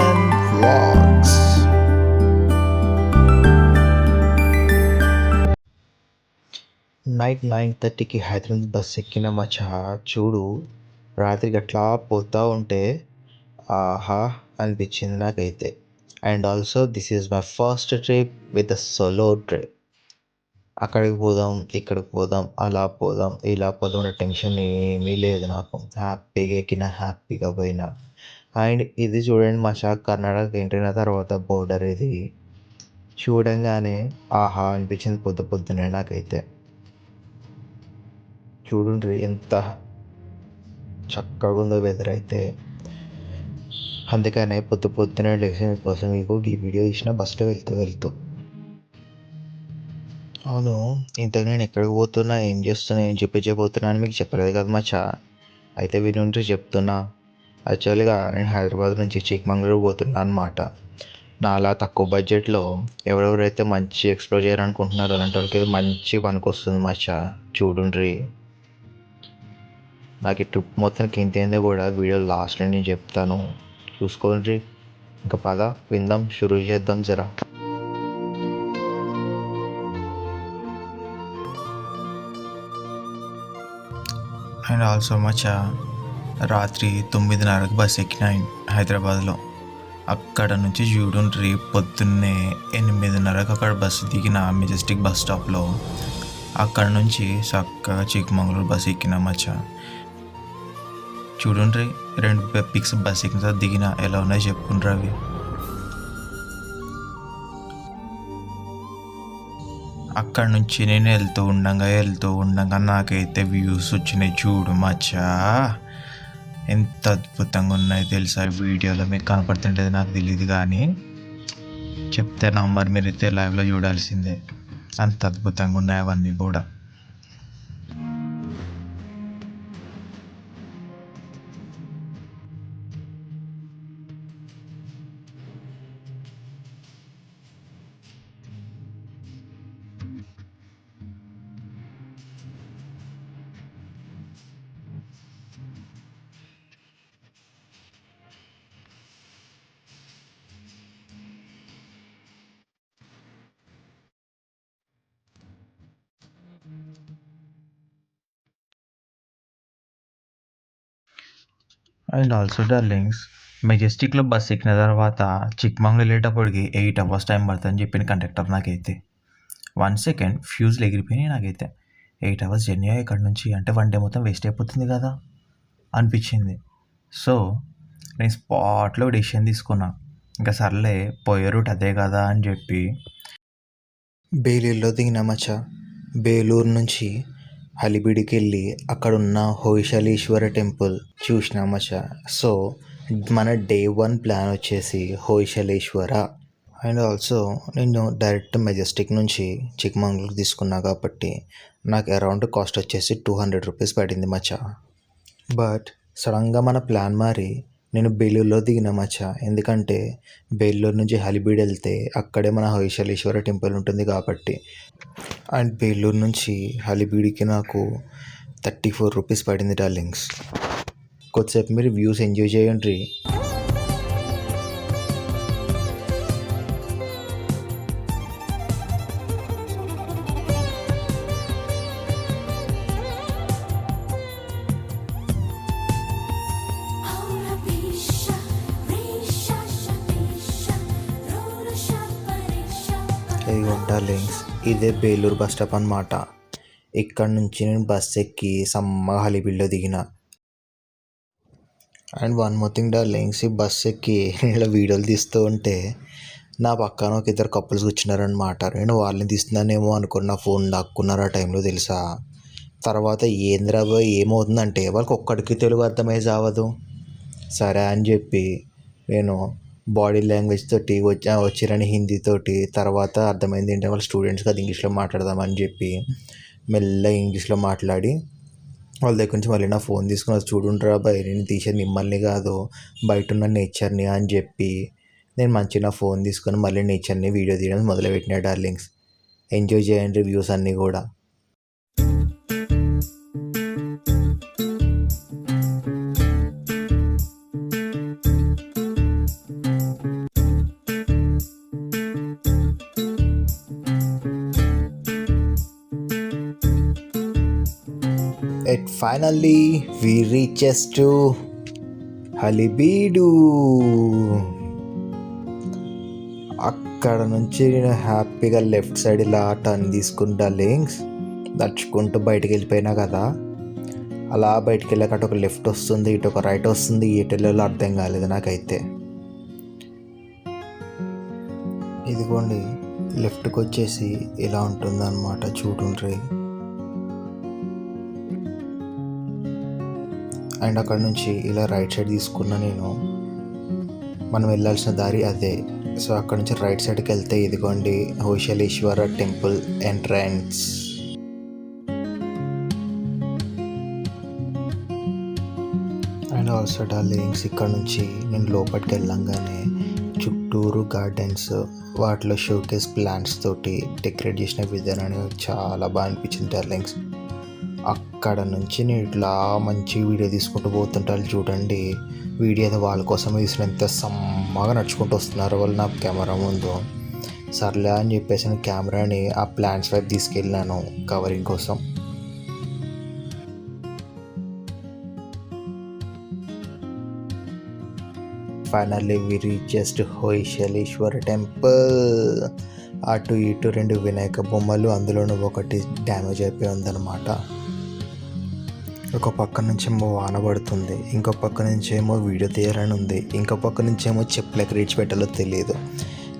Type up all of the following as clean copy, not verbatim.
and Vlogs. Night 9:30కి Hyderabad bus ఎక్కిన మచ్చా చూడు. రాత్రి అట్లా పోతా ఉంటే ఆహా అనిపించింది నాకైతే. And also this is my first trip with a solo trip. అక్కడికి పోదాం, ఇక్కడికి పోదాం, అలా పోదాం, ఇలా పోదాం అనే టెన్షన్ ఏమీ లేదు నాకు. హ్యాపీగా ఎక్కిన, హ్యాపీగా పోయినా. అండ్ ఇది చూడండి మచ్చా, కర్ణాటక ఎంట్రీ తర్వాత బోర్డర్ ఇది. చూడంగానే ఆహా అనిపించింది పొద్దున్నే నాకైతే. చూడండి ఎంత చక్కగా ఉందో వెదర్ అయితే. అందుకనే పొద్దున్నే లేచిన కోసం మీకు ఈ వీడియో తీసిన బస్సులో వెళ్తూ. అవును, ఇంతకు నేను ఎక్కడికి పోతున్నా, ఏం చేస్తున్నా, ఏం చెప్పబోతున్నా అని మీకు చెప్పలేదు కదా మచ్చా. అయితే వినుంటే చెప్తున్నా. యాక్చువల్గా నేను హైదరాబాద్ నుంచి చిక్మంగళూరు పోతున్నా అనమాట. నాలా తక్కువ బడ్జెట్లో ఎవరెవరైతే మంచి ఎక్స్ప్లోర్ చేయాలనుకుంటున్నారో అలాంటి వాళ్ళకి మంచి పనికొస్తుంది మచ్చా. చూడండి, నాకు ఈ ట్రిప్ మొత్తానికి ఇంతేందో కూడా వీడియో లాస్ట్లో నేను చెప్తాను, చూసుకోండి. ఇంకా పద విందాం, షురూ చేద్దాం జరా. అండ్ ఆల్సో మచ్చా, రాత్రి 9:30కి బస్ ఎక్కిన హైదరాబాద్లో. అక్కడ నుంచి చూడండి పొద్దున్నే 8:30కి అక్కడ బస్సు దిగిన మెజెస్టిక్ బస్ స్టాప్లో. అక్కడ నుంచి చక్కగా చిక్మంగళూరు బస్ ఎక్కిన మచ్చా. చూడండి 2 పిక్స్ బస్ ఎక్కిన తర్వాత దిగిన ఎలా ఉన్నాయో చెప్పుకుంటారు అవి. అక్కడ నుంచి నేను వెళ్తూ ఉండగా నాకైతే వ్యూస్ వచ్చినాయి చూడు మచ్చా. ఎంత అద్భుతంగా ఉన్నాయి తెలుసా. వీడియోలో మీకు కనపడుతుంటుంది నాకు తెలియదు, కానీ చెప్తే నమ్మరు, మీరైతే లైవ్లో చూడాల్సిందే. అంత అద్భుతంగా ఉన్నాయి అవన్నీ కూడా. అండ్ ఆల్సో డార్లింగ్స్, మెజెస్టిక్లో బస్ ఎక్కిన తర్వాత చిక్మంగళూరు వెళ్ళేటప్పటికి 8 hours టైం పడుతుందని చెప్పిన కండక్టర్ నాకైతే. 1 second ఫ్యూజ్లు ఎగిరిపోయినాయి నాకైతే. 8 hours జర్నీ ఇక్కడ నుంచి అంటే 1 day మొత్తం వేస్ట్ అయిపోతుంది కదా అనిపించింది. సో నేను స్పాట్లో డెసిషన్ తీసుకున్నా, ఇంకా సర్లే పోయే రూట్ అదే కదా అని చెప్పి బేలూరులో దిగిన మచ్చా. బేలూరు నుంచి అలిపిడికి వెళ్ళి అక్కడున్న హోయసలేశ్వర టెంపుల్ చూసినా మచ్చా. సో మన డే 1 ప్లాన్ వచ్చేసి హోయసలేశ్వర. అండ్ ఆల్సో నేను డైరెక్ట్ మెజెస్టిక్ నుంచి చిక్మంగళూరు తీసుకున్నా కాబట్టి నాకు అరౌండ్ కాస్ట్ వచ్చేసి 200 రూపీస్ పడింది మచ్చా. బట్ సడన్గా మన ప్లాన్ మారి నేను బేలూరులో దిగిన మచ్చా. ఎందుకంటే బేలూరు నుంచి హలిబీడ్ వెళ్తే అక్కడే మన హోయసలేశ్వర టెంపుల్ ఉంటుంది కాబట్టి. అండ్ బేలూరు నుంచి హలిబీడికి నాకు 34 రూపీస్ పడింది డార్లింగ్స్. కొద్దిసేపు మీరు వ్యూస్ ఎంజాయ్ చేయండి. డార్లింగ్స్, ఇదే బేలూరు బస్ స్టాప్ అనమాట. ఇక్కడ నుంచి నేను బస్ ఎక్కి సమ్మగా హలిబీడ్లో దిగిన. And one more thing darlings, ఈ బస్ ఎక్కి నేను ఇలా వీడియోలు తీస్తూ ఉంటే నా పక్కన ఒక 2 కపుల్స్ కూర్చున్నారనమాట. నేను వాళ్ళని తీస్తున్నానేమో అనుకుని నా ఫోన్ లాక్కున్నారు ఆ టైంలో తెలుసా. తర్వాత ఏంద్రా బాయ్ ఏమవుతుందంటే వాళ్ళకి ఒక్కడికి తెలుగు అర్థమై చావదు. సరే అని చెప్పి నేను బాడీ లాంగ్వేజ్ తోటి వచ్చిరని హిందీతోటి, తర్వాత అర్థమైంది ఏంటంటే వాళ్ళ స్టూడెంట్స్ కదా ఇంగ్లీష్లో మాట్లాడదామని చెప్పి మెల్లగా ఇంగ్లీష్లో మాట్లాడి వాళ్ళ దగ్గర నుంచి మళ్ళీ నా ఫోన్ తీసుకుని చూడుండ్రా బాయ్ నేను తీసేది మిమ్మల్ని కాదు బయట ఉన్న నేచర్ని అని చెప్పి నేను మంచిగా నా ఫోన్ తీసుకొని మళ్ళీ నేచర్ని వీడియో తీయడం మొదలుపెట్టినా డార్లింగ్స్. ఎంజాయ్ చేయండి వ్యూస్ అన్నీ కూడా. Finally we reaches to Halebidu. అక్కడ నుంచి నేను హ్యాపీగా లెఫ్ట్ సైడ్ ఇలా టర్న్ తీసుకుంటా లింక్స్ నడుచుకుంటూ బయటికి వెళ్ళిపోయినా కదా. అలా బయటికి వెళ్ళాక అటు ఒక లెఫ్ట్ వస్తుంది, ఇటు ఒక రైట్ వస్తుంది. ఎటు వెళ్ళాలో అర్థం కాలేదు నాకైతే. ఇదిగోండి లెఫ్ట్కి వచ్చేసి ఇలా ఉంటుందన్నమాట, చూడుండ్రి. అండ్ అక్కడ నుంచి ఇలా రైట్ సైడ్ తీసుకున్నా నేను. మనం వెళ్ళాల్సిన దారి అదే. సో అక్కడ నుంచి రైట్ సైడ్కి వెళ్తే ఇదిగోండి Hoshaleshwara temple entrance. And also darlings, ఇక్కడ నుంచి నేను లోపలికి వెళ్ళంగానే చుట్టూరు గార్డెన్స్, వాటిలో షోకేస్ ప్లాంట్స్ తోటి డెకరేట్ చేసిన విధానం చాలా బాగా అనిపించింది డార్లింగ్స్. అక్కడ నుంచి నేను ఇట్లా మంచి వీడియో తీసుకుంటూ పోతుంటాను చూడండి. వీడియో అయితే వాళ్ళ కోసమే తీసిన, ఎంత సమ్మగా నడుచుకుంటూ వస్తున్నారు వాళ్ళు నా కెమెరా ముందు. సర్లే అని చెప్పేసి నేను కెమెరాని ఆ ప్లాంట్స్ వైపు తీసుకెళ్ళినాను కవరింగ్ కోసం. Finally we reaches to Hoshaleshwara temple. అటు ఇటు 2 వినాయక బొమ్మలు, అందులోనూ ఒకటి డ్యామేజ్ అయిపోయి ఉందన్నమాట. ఒక పక్క నుంచేమో వాన పడుతుంది, ఇంకో పక్క నుంచేమో వీడియో తీయాలని ఉంది, ఇంకో పక్క నుంచేమో చెప్పులకి రీచ్ పెట్టాలో తెలియదు.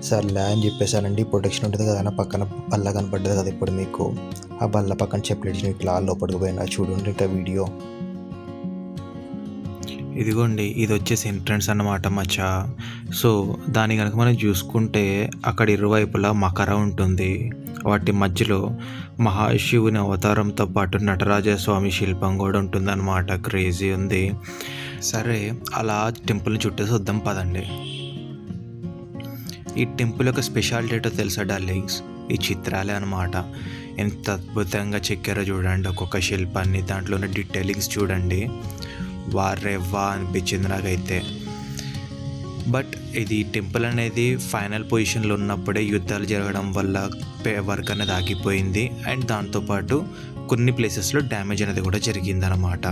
సర్లే అని చెప్పేసానండి. ప్రొటెక్షన్ ఉంటుంది కదా, నా పక్కన బల్ల కనపడ్డది కదా ఇప్పుడు మీకు. ఆ బల్ల పక్కన చెప్పులు ఇట్లా లోపలికి పోయినా చూడండి ఇంకా వీడియో. ఇదిగోండి ఇది వచ్చేసి ఎంట్రన్స్ అన్నమాట మచ్చా. సో దాని కనుక మనం చూసుకుంటే అక్కడ ఇరువైపులా మకర ఉంటుంది, వాటి మధ్యలో మహాశివుని అవతారంతో పాటు నటరాజస్వామి శిల్పం కూడా ఉంటుందన్నమాట. క్రేజీ ఉంది. సరే అలా టెంపుల్ని చుట్టేసి వద్దాం పదండి. ఈ టెంపుల్ యొక్క స్పెషాలిటీ ఏంటో తెలుసా డార్లింగ్స్? ఈ చిత్రాలే అనమాట. ఎంత అద్భుతంగా చెక్కారో చూడండి ఒక్కొక్క శిల్పాన్ని, దాంట్లో ఉన్న డీటెయిలింగ్స్ చూడండి. వారెవ్వా అనిపించింది నాకైతే. బట్ ఇది టెంపుల్ అనేది ఫైనల్ పొజిషన్లో ఉన్నప్పుడే యుద్ధాలు జరగడం వల్ల వర్క్ అనేది ఆగిపోయింది. అండ్ దాంతోపాటు కొన్ని ప్లేసెస్లో డ్యామేజ్ అనేది కూడా జరిగిందనమాట.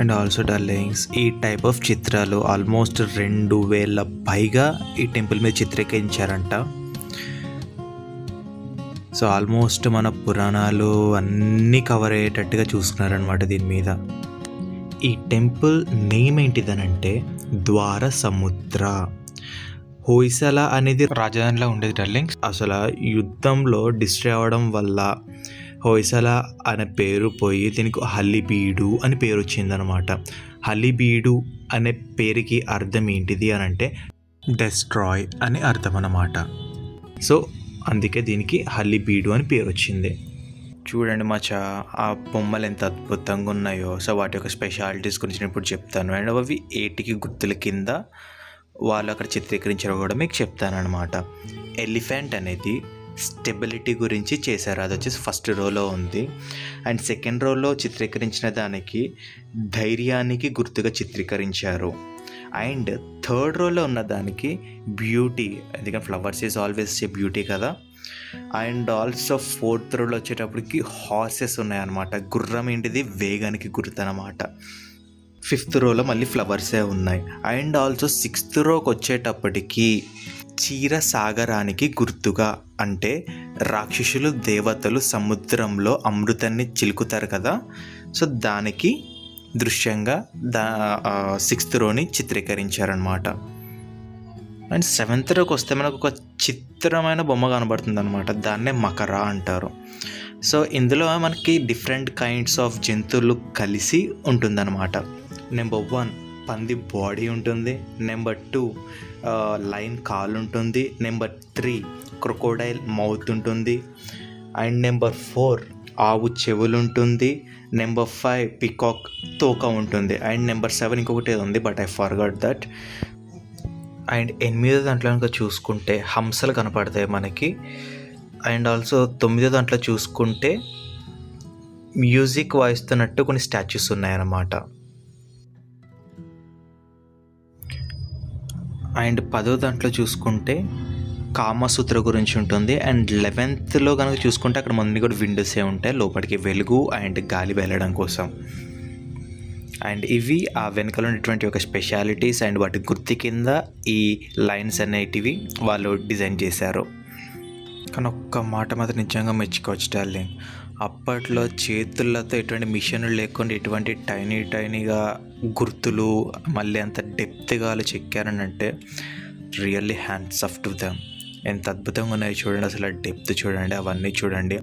అండ్ ఆల్సో డార్లింగ్స్, ఈ టైప్ ఆఫ్ చిత్రాలు ఆల్మోస్ట్ 2000 పైగా ఈ టెంపుల్ మీద చిత్రీకరించారంట. సో ఆల్మోస్ట్ మన పురాణాలు అన్నీ కవర్ అయ్యేటట్టుగా చూసుకున్నారనమాట దీని మీద. ఈ టెంపుల్ నేమ్ ఏంటిదనంటే ద్వార సముద్ర. హోయసల అనేది రాజధానిలో ఉండేది డార్లింగ్స్. అసలు యుద్ధంలో డిస్ట్రాయ్ అవ్వడం వల్ల హోయసల అనే పేరు పోయి దీనికి హలిబీడు అని పేరు వచ్చిందనమాట. హలిబీడు అనే పేరుకి అర్థం ఏంటిది అని అంటే డెస్ట్రాయ్ అని అర్థం అన్నమాట. సో అందుకే దీనికి హలిబీడు అని పేరు వచ్చింది. చూడండి మచ్చా, ఆ బొమ్మలు ఎంత అద్భుతంగా ఉన్నాయో. సో వాటి యొక్క స్పెషాలిటీస్ గురించి నేను ఇప్పుడు చెప్తాను. అండ్ అవి ఏటికి గుర్తుల కింద వాళ్ళు అక్కడ చిత్రీకరించారో కూడా మీకు చెప్తాను అనమాట. ఎలిఫెంట్ అనేది స్టెబిలిటీ గురించి చేశారు, అది వచ్చేసి ఫస్ట్ రోలో ఉంది. అండ్ సెకండ్ రోలో చిత్రీకరించిన దానికి ధైర్యానికి గుర్తుగా చిత్రీకరించారు. అండ్ థర్డ్ రోలో ఉన్న దానికి బ్యూటీ, ఎందుకంటే flowers is always a beauty కదా. అండ్ ఆల్సో ఫోర్త్ రోలో వచ్చేటప్పటికి హార్సెస్ ఉన్నాయన్నమాట. గుర్రం ఏంటిది వేగానికి గుర్తు అనమాట. ఫిఫ్త్ రోలో మళ్ళీ ఫ్లవర్సే ఉన్నాయి. అండ్ ఆల్సో సిక్స్త్ రోకి వచ్చేటప్పటికి క్షీరసాగరానికి గుర్తుగా, అంటే రాక్షసులు దేవతలు సముద్రంలో అమృతాన్ని చిలుకుతారు కదా, సో దానికి దృశ్యంగా సిక్స్త్ రోని చిత్రీకరించారనమాట. అండ్ సెవెంత్ రోకి వస్తే మనకు ఒక చిత్రమైన బొమ్మ కనబడుతుంది అనమాట, దాన్నే మకర అంటారు. సో ఇందులో మనకి డిఫరెంట్ కైండ్స్ ఆఫ్ జంతువులు కలిసి ఉంటుందన్నమాట. నెంబర్ 1 పంది బాడీ ఉంటుంది, నెంబర్ 2 లైన్ కాలు ఉంటుంది, నెంబర్ 3 క్రొకోడైల్ మౌత్ ఉంటుంది, అండ్ నెంబర్ 4 ఆవు చెవులు ఉంటుంది, నెంబర్ 5 పికాక్ తోక ఉంటుంది, అండ్ నెంబర్ 7 ఇంకొకటి ఉంది but I forgot that. And 8వ దాంట్లో కనుక చూసుకుంటే హంసలు కనపడతాయి మనకి. అండ్ ఆల్సో 9వ దాంట్లో చూసుకుంటే మ్యూజిక్ వాయిస్తున్నట్టు కొన్ని స్టాచ్యూస్ ఉన్నాయన్నమాట. అండ్ 10వ దాంట్లో చూసుకుంటే కామసూత్ర గురించి ఉంటుంది. అండ్ 11th కనుక చూసుకుంటే అక్కడ ముందు కూడా విండోసే ఉంటాయి లోపలికి వెలుగు అండ్ గాలి వెళ్ళడం కోసం. అండ్ ఇవి ఆ వెనకలో ఉన్నటువంటి ఒక స్పెషాలిటీస్ అండ్ వాటి గుర్తు కింద ఈ లైన్స్ అనేటివి వాళ్ళు డిజైన్ చేశారు. కానీ ఒక్క మాట మాత్రం నిజంగా మెచ్చుకోవచ్చు డార్లింగ్, అప్పట్లో చేతులతో ఎటువంటి మిషన్లు లేకుండా ఎటువంటి టైనీగా గుర్తులు మళ్ళీ అంత డెప్త్గా వాళ్ళు చెక్కారని అంటే really hands off to them. ఎంత అద్భుతంగా ఉన్నాయి చూడండి, అసలు డెప్త్ చూడండి, అవన్నీ చూడండి.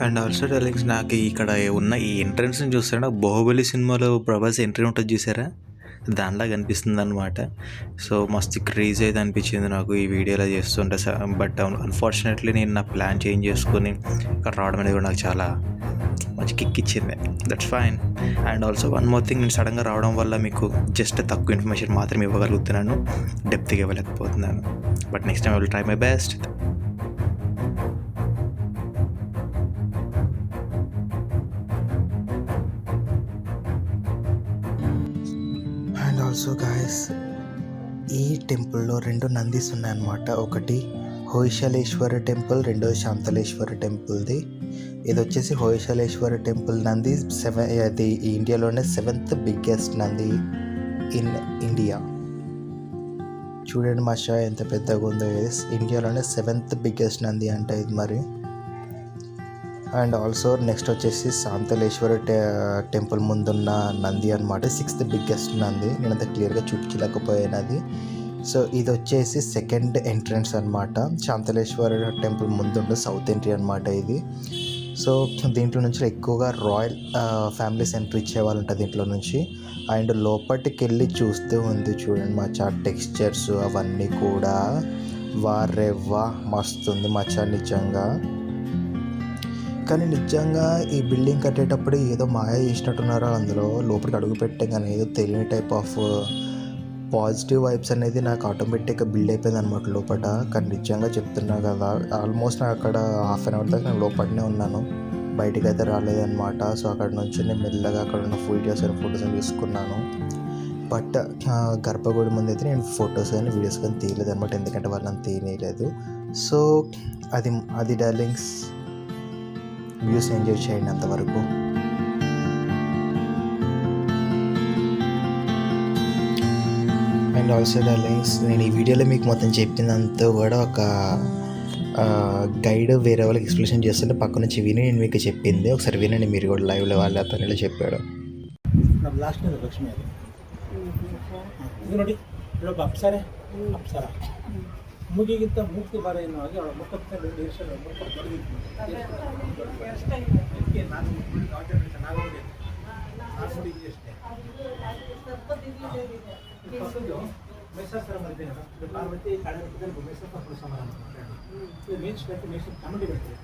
అండ్ ఆల్సో డార్లింగ్స్, నాకు ఇక్కడ ఉన్న ఈ ఎంట్రన్స్ని చూస్తారా, బాహుబలి సినిమాలో ప్రభాస్ ఎంట్రీ ఉంటుంది చూసారా, దానిలా కనిపిస్తుంది అనమాట. సో మస్తు క్రేజ్ అయితే అనిపించింది నాకు ఈ వీడియోలో చేస్తుంటే. బట్ అన్ఫార్చునేట్లీ నేను నా ప్లాన్ చేంజ్ చేసుకొని ఇక్కడ రావడం అనేది కూడా నాకు చాలా మంచి కిక్ ఇచ్చింది. That's fine. And also one more thing, నేను సడన్గా రావడం వల్ల మీకు జస్ట్ తక్కువ ఇన్ఫర్మేషన్ మాత్రమే ఇవ్వగలుగుతున్నాను, డెప్త్గా ఇవ్వలేకపోతున్నాను. But next time I will try my best. And also guys, ఈ టెంపుల్లో 2 నందీస్ ఉన్నాయన్నమాట. ఒకటి హోయశాలేశ్వర టెంపుల్, రెండోది శాంతలేశ్వర టెంపుల్ది. ఇది వచ్చేసి హోయశాలేశ్వర టెంపుల్ నంది అది ఇండియాలోనే 7th biggest Nandi in India. చూడండి మాషా ఎంత పెద్దగా ఉందో. ఇండియాలోనే 7th బిగ్గెస్ట్ నంది అంటే ఇది మరి. అండ్ ఆల్సో నెక్స్ట్ వచ్చేసి శాంతలేశ్వర టెంపుల్ ముందున్న నంది అనమాట, 6th బిగ్గెస్ట్ నంది. నేను అంత క్లియర్గా చూపించలేకపోయాను అది. సో ఇది వచ్చేసి సెకండ్ ఎంట్రన్స్ అనమాట. శాంతలేశ్వర టెంపుల్ ముందున్న సౌత్ ఎంట్రీ అనమాట ఇది. సో దీంట్లో నుంచి ఎక్కువగా రాయల్ ఫ్యామిలీస్ ఎంట్రీ ఇచ్చేవాళ్ళు ఉంటుంది దీంట్లో నుంచి. అండ్ లోపలికి వెళ్ళి చూస్తూ ఉంది చూడండి మచ్చా, టెక్స్చర్స్ అవన్నీ కూడా వారెవ్వా మస్తుంది మచ్చా నిజంగా. కానీ నిజంగా ఈ బిల్డింగ్ కట్టేటప్పుడు ఏదో మాయ చేసినట్టున్నారో, అందులో లోపలికి అడుగు పెట్టగానే ఏదో తెలియని టైప్ ఆఫ్ పాజిటివ్ వైబ్స్ అనేది నాకు ఆటోమేటిక్గా బిల్డ్ అయిపోయింది అనమాట లోపల. కానీ నిజంగా చెప్తున్నా కదా, ఆల్మోస్ట్ నాకు అక్కడ హాఫ్ అన్ అవర్ దాకా నేను లోపలనే ఉన్నాను, బయటికి అయితే రాలేదన్నమాట. సో అక్కడ నుంచి నేను మెల్లగా అక్కడ ఉన్న ఫోటోస్ తీసుకున్నాను. బట్ గర్భగుడి ముందు అయితే నేను ఫొటోస్ కానీ వీడియోస్ కానీ తీయలేదు అనమాట, ఎందుకంటే వాళ్ళని తీయలేదు. సో అది డార్లింగ్స్, వ్యూస్ ఎంజాయ్ చేయండి అంతవరకు. అండ్ ఆల్సో డార్లింగ్స్, నేను ఈ వీడియోలో మీకు మొత్తం చెప్పిందంతా కూడా ఒక గైడ్ వేరే వాళ్ళకి ఎక్స్ప్లెనేషన్ చేస్తుంటే పక్క నుంచి విని నేను మీకు చెప్పింది ఒకసారి వినండి మీరు కూడా లైవ్లో. వాళ్ళ అతను ఇలా చెప్పాడు. ಮುಗಿಗಿಂತ ಮೂರ್ತಿ ಬಾರ ಎನ್ನುವಾಗಿ ಅವಳ ಮುಖಕ್ಕೆ ಮೇಸರ ಮಧ್ಯ ಪಾರ್ವತಿ ಕಡೆ ಮೇಸರ ಸಮಾರಂಭ ಮೇಸರ್ ಕಮಿಟಿ ಬರ್ತದೆ.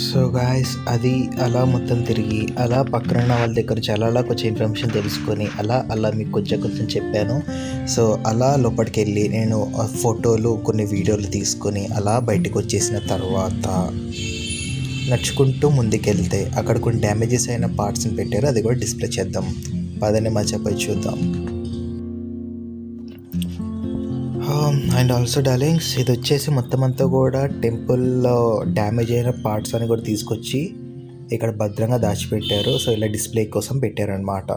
సో గాయస్, అది అలా మొత్తం తిరిగి అలా పక్కన వాళ్ళ దగ్గర చాలా కొంచెం ఇన్ఫర్మేషన్ తెలుసుకొని అలా మీకు కొంచెం చెప్పాను. సో అలా లోపలికి వెళ్ళి నేను ఫోటోలు కొన్ని వీడియోలు తీసుకొని అలా బయటకు వచ్చేసిన తర్వాత నడుచుకుంటూ ముందుకెళ్తే అక్కడ కొన్ని డ్యామేజెస్ అయిన పార్ట్స్ని పెట్టారు, అది కూడా డిస్ప్లే చేద్దాం. పదని మర్చిపోయి చూద్దాం. అండ్ ఆల్సో డార్లింగ్స్, ఇది వచ్చేసి మొత్తం అంతా కూడా టెంపుల్లో డ్యామేజ్ అయిన పార్ట్స్ అని కూడా తీసుకొచ్చి ఇక్కడ భద్రంగా దాచిపెట్టారు. సో ఇలా డిస్ప్లే కోసం పెట్టారనమాట.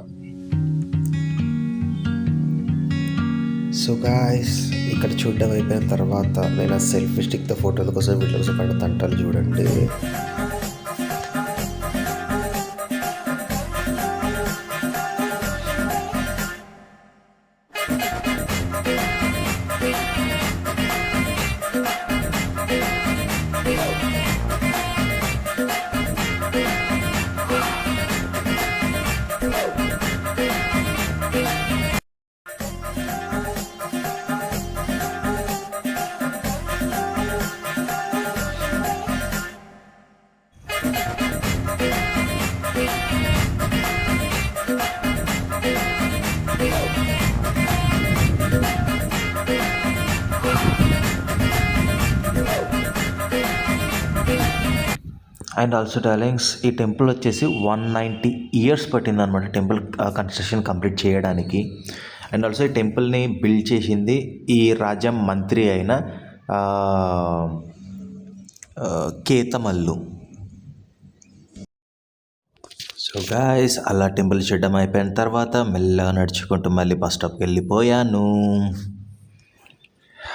సో గాయ్స్, ఇక్కడ చూడడం అయిపోయిన తర్వాత ఇలా సెల్ఫీ స్టిక్తో ఫోటోల కోసం వీళ్ళ కోసం పడుతుంటారు చూడండి. అండ్ ఆల్సో డార్లింగ్స్, ఈ టెంపుల్ వచ్చేసి 190 ఇయర్స్ పట్టింది అనమాట టెంపుల్ కన్స్ట్రక్షన్ కంప్లీట్ చేయడానికి. అండ్ ఆల్సో ఈ టెంపుల్ని బిల్డ్ చేసింది ఈ రాజ్యం మంత్రి అయిన కేతమల్లు. సో గాయస్, అలా టెంపుల్ చూడడం అయిపోయిన తర్వాత మెల్లగా నడుచుకుంటూ మళ్ళీ బస్ స్టాప్కి వెళ్ళిపోయాను.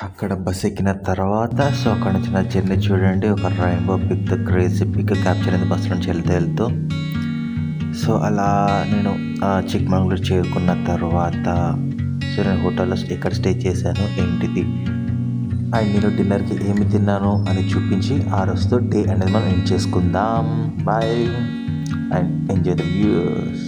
అక్కడ బస్ ఎక్కిన తర్వాత సో అక్కడ నుంచి నా జర్నీ చూడండి, ఒక rainbow pic, the crazy pic capture అయింది బస్ నుంచి వెళ్తూ. సో అలా నేను చిక్మంగళూరు చేరుకున్న తర్వాత సో నేను హోటల్లో ఎక్కడ స్టే చేశాను ఏంటిది అండ్ నేను డిన్నర్కి ఏమి తిన్నాను అని చూపించి ఆ రోజుతో డే అనేది మనం ఎండ్ చేసుకుందాం. Bye and enjoy the views.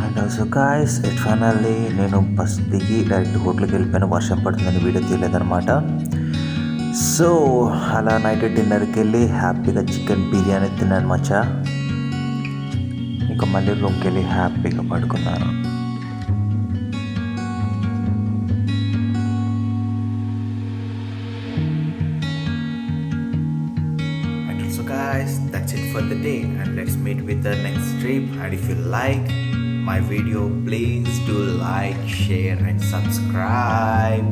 And also guys, it finally నేను బస్ దిగి డైరెక్ట్ హోటల్కి వెళ్ళిపోయిన, వర్షం పడుతుందని వీడియో తీయలేదన్నమాట. సో అలా నైట్ డిన్నర్కి వెళ్ళి హ్యాపీగా చికెన్ బిర్యానీ తిన్నాను మచ్చా. ఇంకా మళ్ళీ రూమ్కి వెళ్ళి హ్యాపీగా పడుకున్నాను. And also guys, that's it for the day and let's meet with the next trip. And if you like my video, please do like, share and subscribe.